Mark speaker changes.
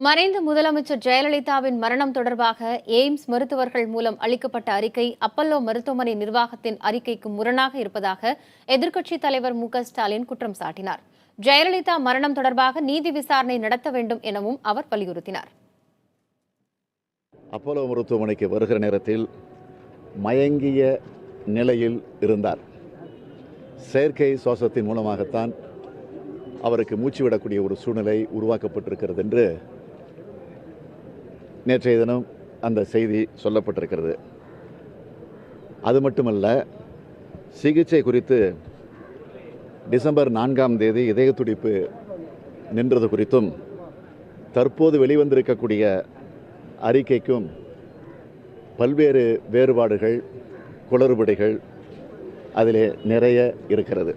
Speaker 1: மறைந்த முதலமைச்சர் ஜெயலலிதாவின் மரணம் தொடர்பாக எய்ம்ஸ் மருத்துவர்கள் மூலம் அளிக்கப்பட்ட அறிக்கை அப்பல்லோ மருத்துவமனை நிர்வாகத்தின் அறிக்கைக்கு முரணாக இருப்பதாக எதிர்க்கட்சித் தலைவர் மு.க.ஸ்டாலின் குற்றம் சாட்டினார். ஜெயலலிதா மரணம் தொடர்பாக நீதி விசாரணை நடத்த வேண்டும் எனவும் அவர் வலியுறுத்தினார்.
Speaker 2: அப்பல்லோ மருத்துவமனைக்கு வருகிற நேரத்தில் மயங்கிய நிலையில் இருந்தார். செயற்கை சுவாசத்தின் மூலமாகத்தான் அவருக்கு மூச்சு விடக்கூடிய ஒரு சூழ்நிலை உருவாக்கப்பட்டிருக்கிறது என்று நேற்றைய தினம் அந்த செய்தி சொல்லப்பட்டிருக்கிறது. அது மட்டுமல்ல, சிகிச்சை குறித்து டிசம்பர் 4ஆம் தேதி இதய துடிப்பு நின்றது குறித்தும் தற்போது வெளிவந்திருக்கக்கூடிய அறிக்கைக்கும் பல்வேறு வேறுபாடுகள், குளறுபடிகள் அதிலே நிறைய இருக்கிறது.